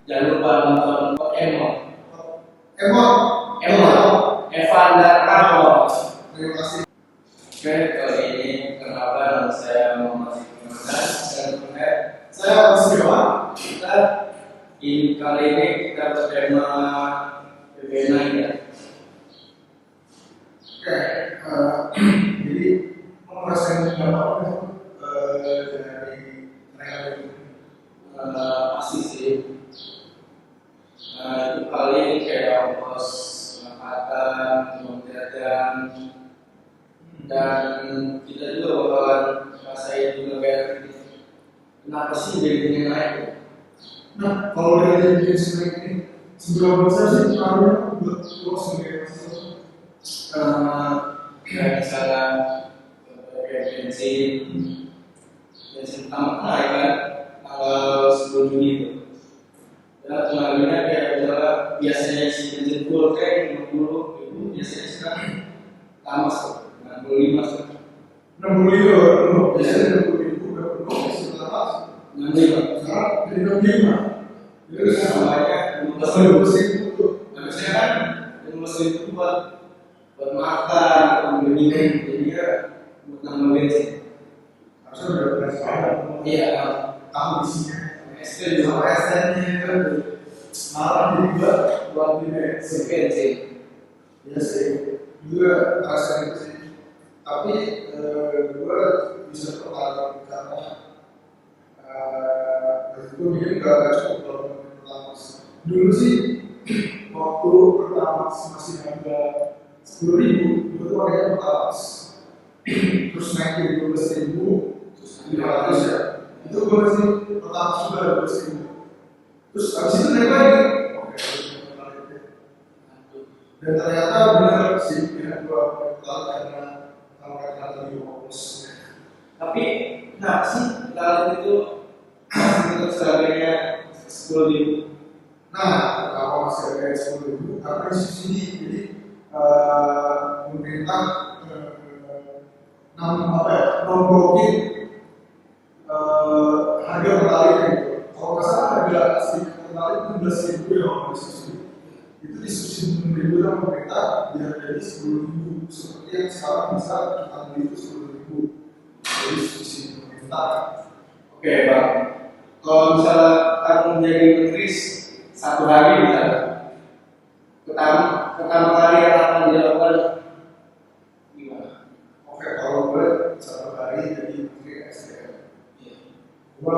Jangan lupa nonton Emon. Emon. Evan dan Ramon. Terima kasih. Oke, kali ini kenapa saya Muhammad Iqbal dan Saya Mas Dewa. Kali ini kita bertema BBNA ya. Oke, jadi merasakan apa dari mereka itu? Pasti sih. Itu paling kayak ongkos pengangkatan, uang jajan, dan kita juga bakalan rasain juga kayak kenapa sih BBNA naik? Nah, kalau dari jenis naik ini, seberapa besar sih pengaruhnya buat lo sebagai mahasiswa? Kayak misalnya kayak bensin pertama naik kan tanggal 10 Juni itu. Ya pengaruhnya kayak misalnya biasanya si bensin full kayak 50 itu biasanya sekarang tambah 65 sekarang. 65, biasanya 60.000 berapa? Setelah 65. sekarang jadi 65. Jadi Namanya 15.000 tuh. Harusnya kan 15.000 itu buat makan, beli minum, jadi ya buat nambah bensin. Harusnya udah beres banget. Iya, Tahu isinya. ST juga Sama SN-nya kan malah juga buat di bensin. ya sih, juga rasanya itu sih. Tapi gue bisa tertarik karena itu mungkin gak cukup kalau pertama. Dulu sih waktu pertama masih harga 10.000 itu harganya pertama, terus naik ke 12.000, terus 500 ya. Itu gue masih pertama juga 12.000. Terus abis itu naik lagi. Oke, dan ternyata benar sih pilihan gue tertarik karena karena tadi fokus. Tapi kenapa sih kalau itu untuk harganya 10.000? Nah, kalau masih ada 10.000 karena subsidi, jadi pemerintah nombrokin harga pertalite gitu. Kalau nggak salah harga asli pertalite itu 11.000 ya kalau subsidi. Itu disubsidi 6.000 sama pemerintah biar jadi 10.000 seperti yang sekarang bisa kita beli itu 10.000. Jadi subsidi pemerintah. Oke bang, kalau misalnya kamu menjadi menteri satu hari misalnya, pertama kali yang akan dilakukan gimana? Oke, kalau gue satu hari jadi menteri SDM. Iya. Gue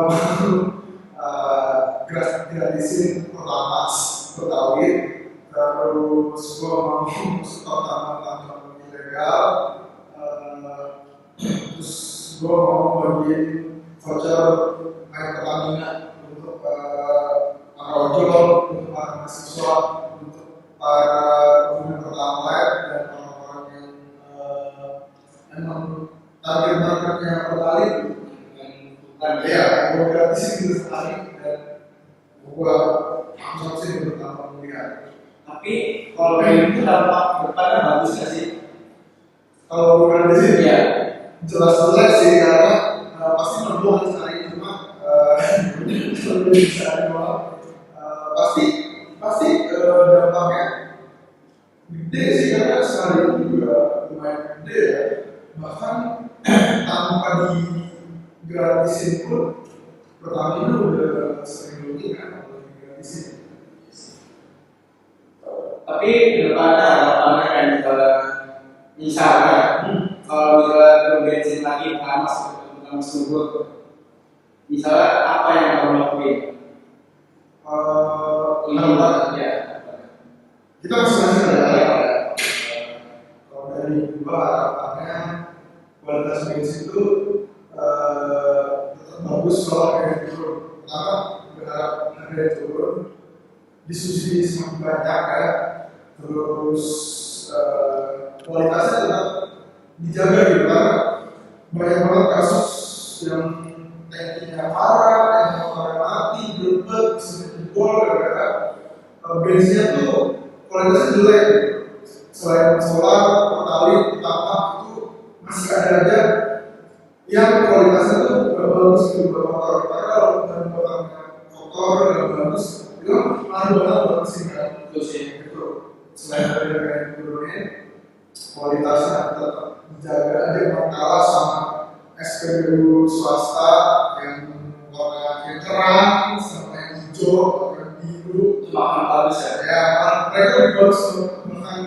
gratisin pertama Betawi, terus gue mau stop tambang ilegal, terus gue mau bagiin voucher naik Pertamina untuk para ojol, untuk para mahasiswa, untuk para pengguna pertalite dan orang-orang yang emang target-targetnya pertalite. Ya, gue gratisin gitu sekali dan gue langsung bertambah melihat. Tapi kalau kayak gitu dampak depannya bagus nggak sih? Kalau gue gratisin Iya. jelas-jelas sih karena pasti menurut sekali cuma kalau bisa doang pasti dampaknya gede sih karena sekali itu juga lumayan gede ya, bahkan tanpa di gratisin pun Pertamina udah sering rugi kan kalau di gratisin. Tapi depannya harapannya kan misalnya kalau misalnya bensin lagi panas subur, misalnya apa yang kamu lakuin? Ya. Kita masing-masing ada. Kalau dari gua harapannya kualitas bensin itu tetap bagus kalau harganya turun. Pertama berharap harganya turun, disubsidi semakin banyak ya, terus kualitasnya tetap dijaga gitu karena banyak banget kasus yang tankinya parah, tanki motornya mati, belebet, bisa jebol gara-gara bensinnya tuh kualitasnya jelek. Selain solar, pertalite, pertamax itu masih ada aja yang kualitasnya tuh gak bagus gitu buat motor. Karena kalau bahan bakarnya kotor, gak bagus, itu ngaruh banget buat mesin kan. Itu sih. Itu selain dari harga yang turunin, kualitasnya tetap dijaga aja, nggak kalah sama SPBU swasta yang warna yang terang sama yang hijau atau yang biru. Itu makan bagus ya. Ya, mereka lebih bagus bahkan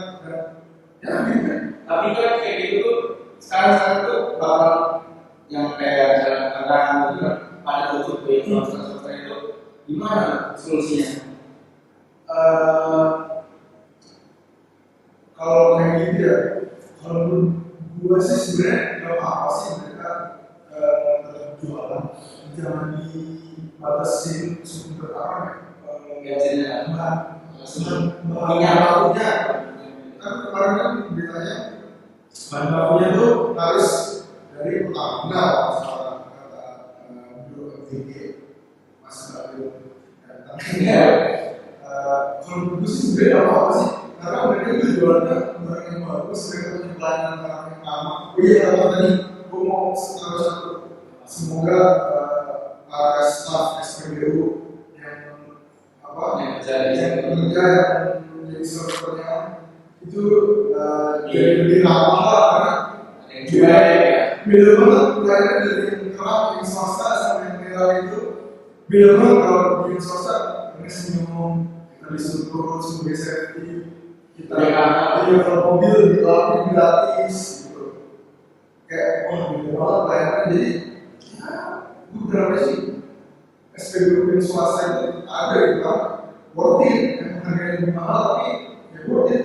ya gitu. Tapi kan kayak gitu tuh sekarang tuh bakal yang kayak jalan terang gitu kan pada tutup software itu gimana solusinya? Kalau kayak gitu ya, kalau menurut gua sih sebenarnya nggak apa-apa sih mereka tetap jualan, jangan dibatasin sumber apa Biasanya bahan bakunya. Kan kemarin kan beritanya bahan bakunya tuh harus dari Pertamina, misalnya kata Bro MTG, Mas Bayu dan kalau menurut gue sih sebenarnya nggak apa-apa sih, karena mereka itu jualannya barang yang bagus, mereka punya pelayanan barang yang lama. Oh iya, kalau tadi gue mau satu, semoga para staff SPBU yang yang jadi kerja yang menjadi servernya itu jadi lebih ramah lah, karena yang juga ya. beda banget pelayanan dari yang kerap yang swasta sama yang merah itu beda banget. Kalau di yang swasta mereka senyum, kita disuruh turun sebagai safety, kita kalau mobil dilapis gratis gitu, kayak wah beda banget pelayanan. Jadi ya gue berapa sih SPBU yang swasta itu ada gitu kan, worth it, yang harganya lebih mahal tapi ya worth it.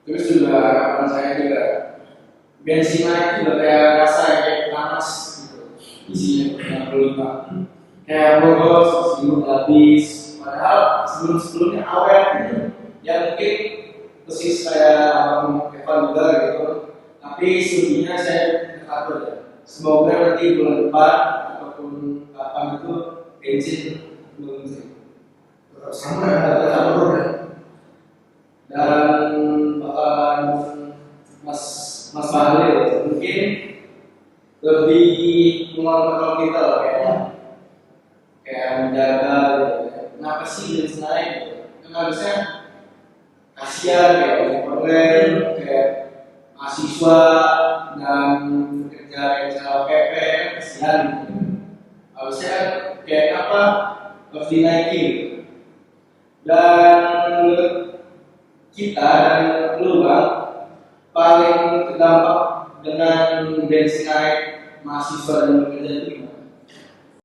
Terus juga harapan saya juga bensin naik juga kayak rasa kayak panas gitu, isinya 65 kayak bogor sebelum habis, padahal sebelumnya awet gitu ya, mungkin persis kayak abang Evan juga gitu, tapi studinya saya atur ya, semoga nanti bulan depan ataupun kapan itu bensin belum sih Sama ya, dan bakalan Mas Bahlil mungkin lebih mengontrol kita lah kayak menjaga gitu. Kenapa sih bensin naik gitu? Kan harusnya kasihan kayak konsumen, kayak mahasiswa dan pekerja yang salah PP kan kasihan gitu. Harusnya kan kayak apa harus dinaikin gitu. Dan menurut kita dan lu Bang paling terdampak dengan bensin naik mahasiswa dan pekerja itu gimana?